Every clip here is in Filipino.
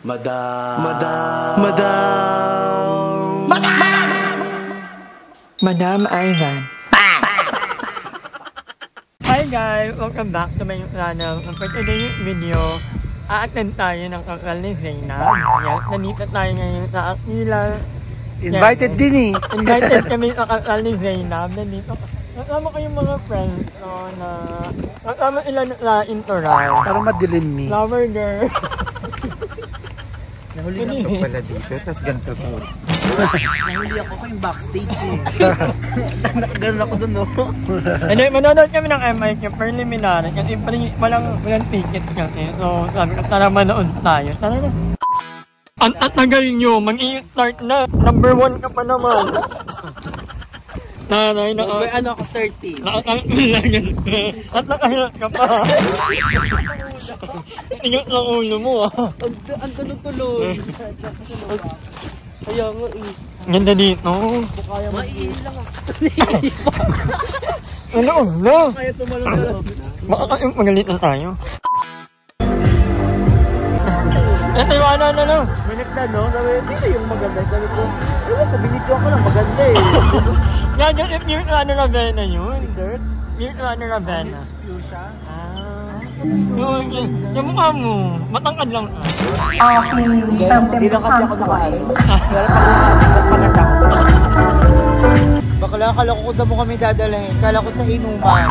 Madam. Madam Ivan. Hi guys! Welcome back to my channel. For today's video, a-attend tayo ng kakal ni Zainab. Yes, nandito tayo ngayon sa Aquila. Invited din eh. Invited kami sa kakal ni Zainab. Nandito. Nakama ko yung mga friends ko na nakama ilan na Intoral. Para madilim me. Flower girl. Nahuli lang ito pala dito, tapos ganito sa nahuli ako yung backstage eh. Ganun ako dun, no? Ano, manonood kami ng MIQ preliminary kasi walang ticket kasi. So, sabi ko, tara manood tayo. Tara na. Ang tagal nyo, mag-i-start na. Number 1 ka pa naman. Nanay, May ano ako, 30. Nakakailangan ka. At nakahilat ka pa. Ingat lang ulo mo ah. Ang tuloy-tuloy. Kaya nga eh. Ganda dito. Maiin lang ako. Ano ulo? Kaya tumalong-talong. Baka kayong magalit na tayo. Iwanan na lang. Minute na no? Sabi, sino yung maganda? Sabi ko, ewan ko, binidyo ako lang maganda eh. Yan yung if you're ano Ravenna yun. You're ano Ravenna. Fuchsia? Yung mukha mo, matangkad lang ka. Hindi lang kasi ako nakain. Pero pag-usap, bakla, kala ko sa mo kami dadalhin. Kala ko sa inuman.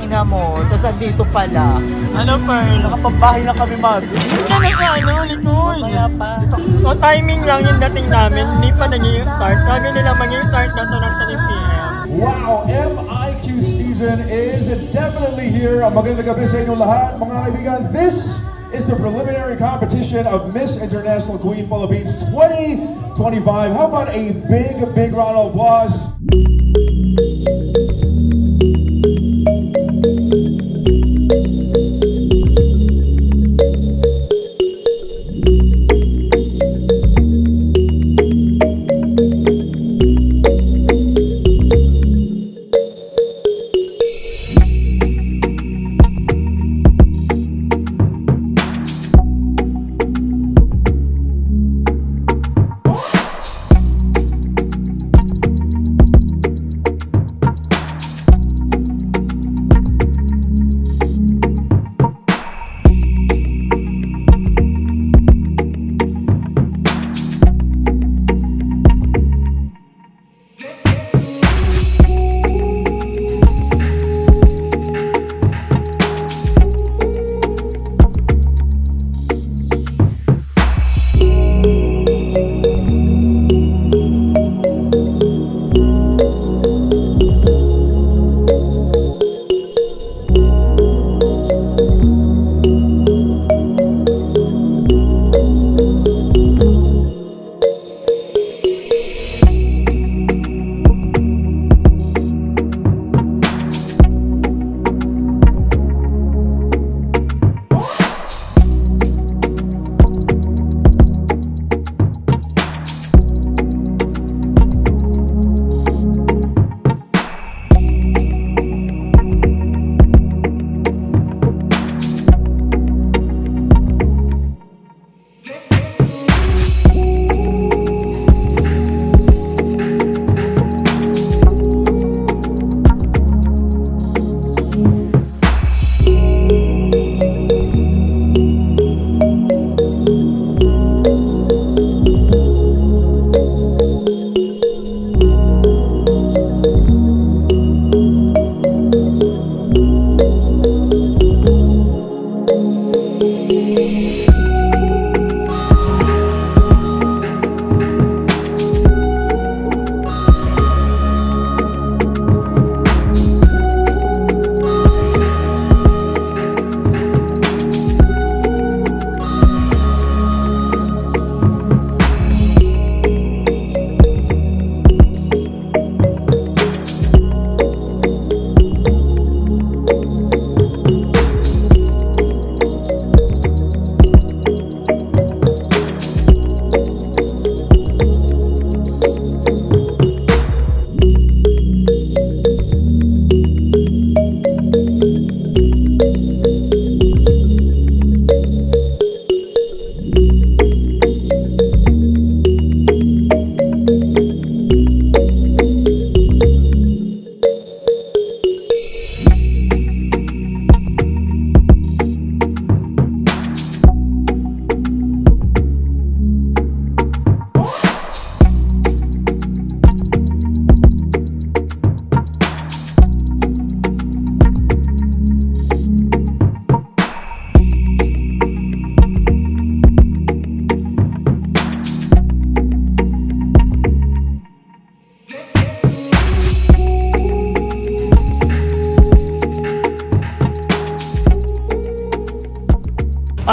Ina mo, tapos andito pala. Ano pa? Nakapagbahay na kami mag. Kaya ka ano, likod. Kaya pa. O timing lang yung dating namin, hindi pa nag-i-start. Sabi nila mag-i-start na ito ng 10 PM. Wow, MIQ season is definitely here. Magandang gabi sa inyong lahat, mga kaibigan. This is the preliminary competition of Miss International Queen Philippines 2025. How about a big round of applause?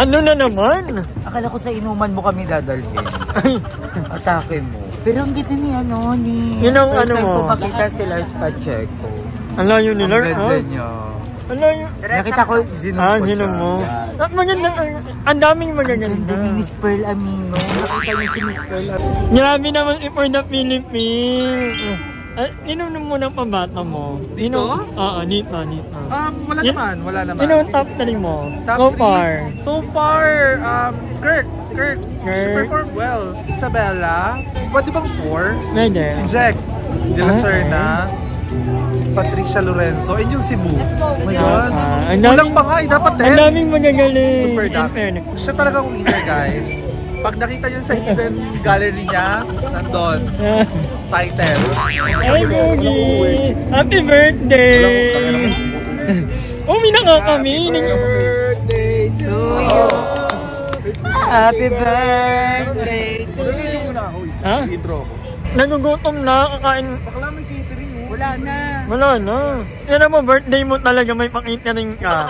Ano na naman? Akala ko sa inuman mo kami dadalhin. Atake mo. Pero ang ganda ni ni... Yun ang first ano time mo? ko makita si Lars Pacheco. Ang layo ni Lars, Ang ganda niya. Ang layo. Nakita ko, Ginong mo. At maganda, ang daming magaganda. Ganda ni Miss Pearl Amino. Nakita niyo si Miss Pearl Amino. Grabe naman for the Philippines. Inom na muna ang pambata mo. Dito? Oo, dito. Wala naman. Inom ang top 3 mo. Top So three? far. So far, Kirk. She performed well. Isabella. Pwede bang 4? Pwede. Si Jack De La Serna. Patricia Lorenzo. And yung Cebu. Oh my God. Ang Kulang pa nga, dapat 10. Ang daming magagaling. Super In dark. fairness. Siya talagang winner, guys. Pag nakita nyo sa hidden gallery niya, nandun. Title. Ay, Gogi! Happy birthday! Uwi na nga kami! Birthday to you. Happy birthday to you. Ha? Intro ko. Nagugutom na, kakain. Bakla may catering mo. Wala na. Wala na. Yan mo, birthday mo talaga, may pang-catering ka.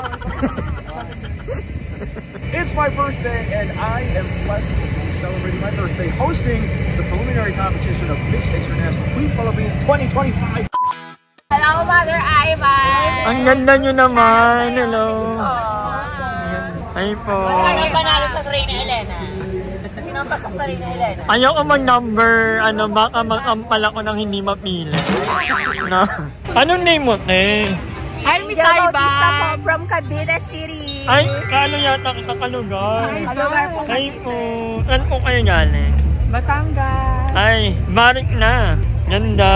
It's my birthday, and I am blessed to be celebrating my birthday hosting the preliminary competition of Miss International Queen Philippines 2025. Hello, Mother Ivan! Ang ganda nyo naman. Hello. Ay po. Sino ang panalo sa Reyna Elena? Sino ang pasok sa Reyna Elena? Ayaw ko mag-number, baka mag-ampal ako ng hindi mapili. No. Anong name mo, te? I'm Miss Ivan! From Cavite City! Ay, kano yata kita kalugar? Lugar po. Ay po. Saan po kayo galing? Batangas! Ay, barik na. Ganda.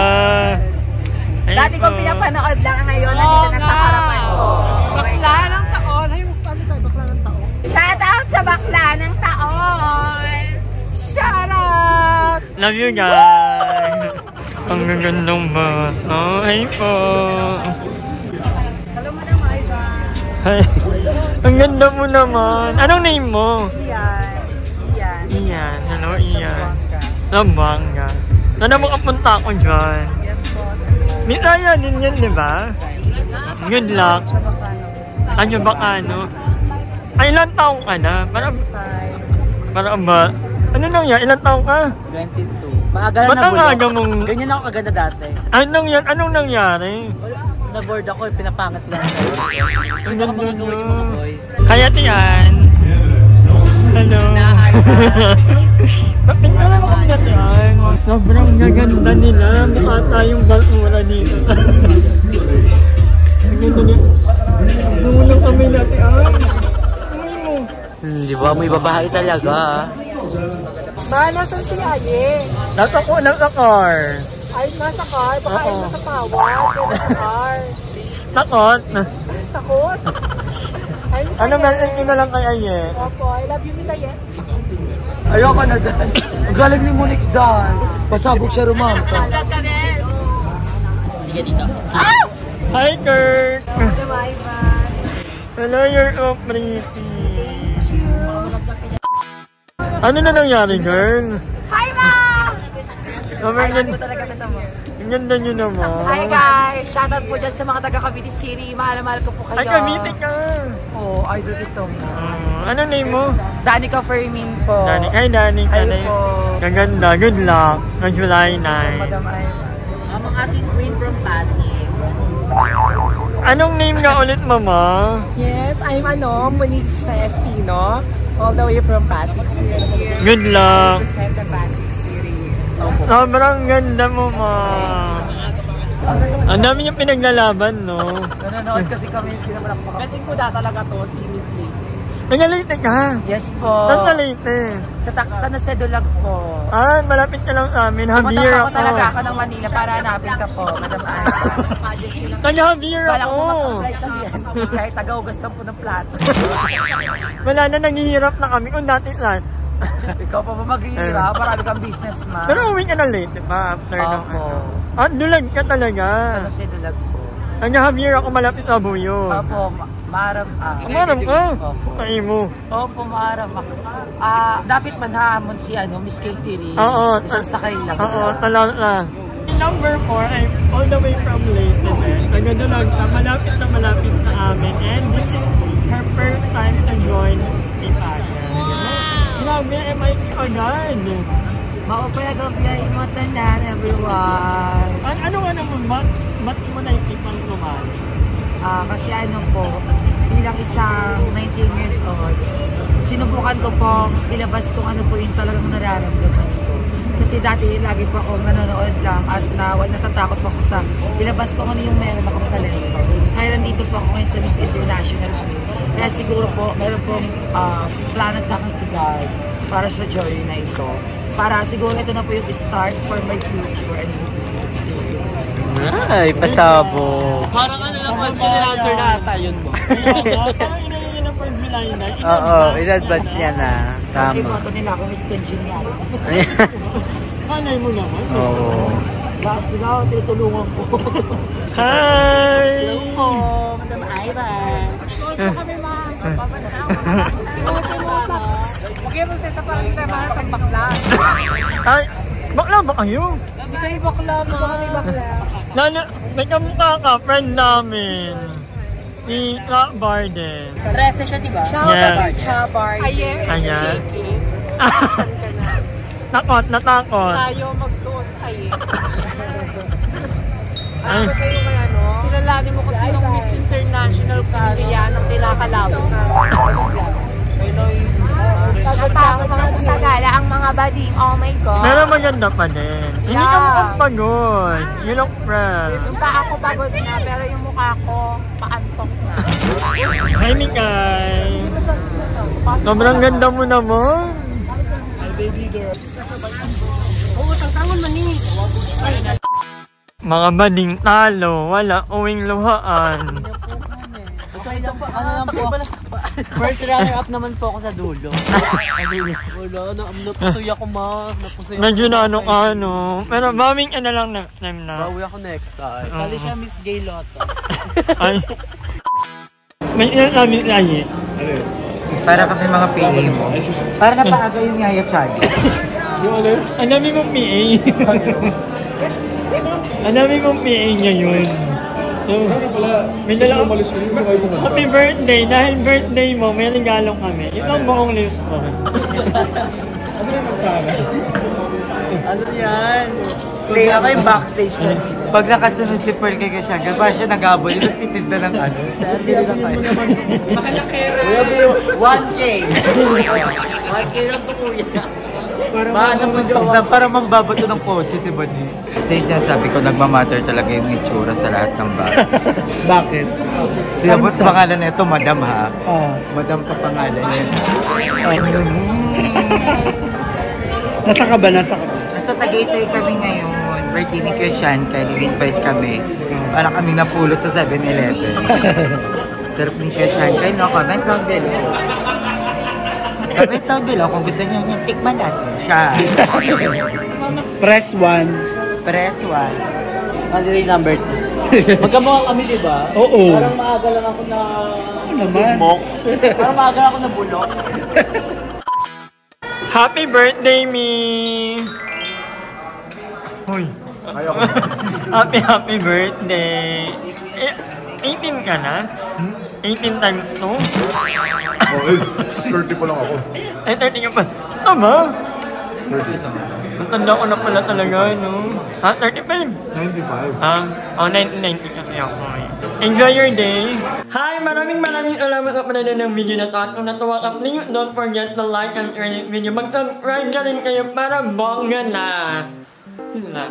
Ay Dati po. kong pinapanood lang ngayon, nandito na sa harapan ko. Bakla ng taon. Ay, paano tayo bakla ng taon? Shout out sa bakla ng taon! Shout out! Love you guys. Ang gagandang bata. Ay po. Hello, Madam Ivan! Ay, ang ganda mo naman. Anong name mo? Iyan. Iyan. Hello, Iyan. Labanga. Sana makapunta ako dyan. Yes po. Mitaya din yan, di ba? Good luck. Sa Bacano. Ano ba ano? Ay, ilang taong ka na? Para ba? Ano nang yan? Ilang taong ka? 22. Maaga Ba't ang aga mong... Ganyan ako kaganda dati. Anong nangyari? Na-board ako, pinapangat lang. Ang ganda nyo. Boys. Kaya tiyan. Hello. Bakit ka lang akong gatiyan? Sobrang gaganda nila. Mukha tayong balmura dito. Ang ganda nila. Nunang kami natin. Uy mo. Di ba? May babae talaga. Bahala sa si Aye. Nasa ko ng car. Ay, nasa car. Baka ay nasa pawas. Nasa car. Takot. Takot. Ay, Miss Ano Aye. meron nyo na lang kay Aye? Opo, I love you, Miss Aye. Ayoko na Dan. Ang galing ni Monique Dan. Pasabog siya rumamta. Sige dito. Hi, Kurt. Madam Ivan! Hello, you're so pretty. Ano na nangyari, girl? Hi, Ma! Sobrang ganda. Talaga kita mo. Ang ganda nyo naman. Hi guys! Shoutout po dyan sa mga taga Cavite City. Mahal na mahal ko po kayo. Ay, Cavite ka. Oo, idol ito. Ano name mo? Danica Fermin po. Dani. Hi, Dani. Hi Dani. po. Kaganda. Good luck. Ng July 9. Madam Ivan. Ang ating queen from Pasig. Anong name nga ulit, mama? Yes, I'm Monique Espino. All the way from Pasig City. Good luck. Represent the Pasig City. Sobrang ganda mo, ma. Ang dami yung pinaglalaban, no? Nanonood kasi kami, pinapalak pa kami. Betting ko talaga to, si Miss Lady. Nagalite ka. Yes po. Saan sa Leyte? Sa Nasedulag po. Ah, malapit ka lang sa amin. Pumunta Javier pa ako. ako talaga ako ng Manila para hanapin ka po, Madam Ivan. Taga-Javier Bala ko ako. mag-apply sa yan. Kahit taga-ugas lang po ng plato. Wala na, naghihirap na kami kung dati lang. Ikaw pa ba maghihirap? Marami kang businessman. Pero uwi ka na late, di ba? After ng Opo. ano. Ah, dulag ka talaga. Sa Nasedulag po. Taga-Javier ako, malapit sa Buyo. Opo, maaram Kumaram ka? Opo. Kain mo. Opo, maaram ako. Dapat manhamon si Miss Katie. Oo. Isang sakay lang. Oo, talaga. Number 4 ay all the way from Leyte. Taga-dulag na malapit sa amin. And this is her first time to join a party. grabe, MIQ agad. Maupayag ang biyay mo tanan, everyone. Ano nga naman, ba't mo na ipang lumali? Kasi ano po, bilang isang 19 years old, sinubukan ko pong ilabas kung ano po yung talagang nararamdaman ko. Kasi dati lagi po ako nanonood lang at natatakot po ako sa ilabas ko ano yung meron akong talento. Kaya nandito po ako ngayon sa Miss International. Kaya siguro po, meron pong plano sa akin si God para sa journey na ito. Para siguro ito na po yung start for my future. Ay, pasabo. Parang ano lang po, answer na ata yun mo. Parang inayin na po yung bilay na. Oo, in-advance niya na. Tama. Tama. Ito nila ako, Miss Congenial. Kanay mo naman. Oo. Bakit sila ako, tinutulungan ko. Hi! Hello po, Madam Ivan. Gusto kami mapapanaw. Okay mo sa tapang sa mga pagbakla. Ay, bakla ba kayo? Hindi kayo bakla, hindi kami bakla. May kamukha ka, friend namin. Ni Clark Barden. 13 siya, diba? Shabar. Ayan. Saan ka na? Natakot. Tayo magtuos kayo. Ay. Kilalanin mo kasi nung Miss International Korea ng kinakalawin na. Nagpapagod mga sa Sagala ang mga bading. Oh my God. Pero maganda pa din. Hindi ka mukhang pagod. You look fresh. Yung pa ako pagod na, pero yung mukha ko paantok na. Hi, Mikay. Sobrang ganda mo naman. Hi, baby girl. Oo, tangtangon man ni. Mga bading talo, wala uwing luhaan. Ano lang po, first runner-up naman po ako sa dulo. Wala, napusoy ako ma. Medyo na ano. Pero maming ano lang na time na. Bawi ako next time. Kali siya Miss Gay Lotto. Ay. May inasabi lagi. Para kami mga PA mo. Para napaaga yung Yaya Chadi. Ang dami mong PA. Ang dami mong PA niya yun. So, may dala happy birthday. Dahil birthday mo, may regalo kami. Ito ang buong list mo. Ano yung masama? Ano yan? Stay ako yung backstage ko. Pag nakasunod si Pearl kay Kashaga, ba siya nag-abol, yung nagtitinda ng ano. Saan din lang kayo? Makalakera. 1K! 1K lang to kuya. Para mambabato ng kotse si Bani. Ito yung sinasabi ko, nagmamatter talaga yung itsura sa lahat ng bagay. Bakit? Di ba pangalan na ito, Madam ha? Madam pa pangalan niya. Nasa ka ba? Nasa Tagaytay kami ngayon. Birthday ni Christian, kaya nil-invite kami. Para kami napulot sa 7-Eleven. Sarap ni Christian, kaya no, comment down below. Comment down below kung gusto niyo niya, tikman natin siya. Press 1. Press 1. Ano yung number 2? Magkamukha kami, di ba? Oo. Parang maaga lang ako na... naman? Parang maaga lang ako na bulok. Happy birthday, me! Hoy. Happy birthday. 18 ka na? 18 times 2? Oh, 30 pa lang ako. Ay, 30 ka pa. Tama? 30. Ang tanda ko na pala talaga, no? Ha? 35? 95. Oh, 1990 kasi ako eh. Enjoy your day! Hi! Maraming salamat sa panonood ng video na to. At kung natuwa ka, please don't forget to like and share this video. Mag-subscribe na rin kayo para bongga na! Yun na.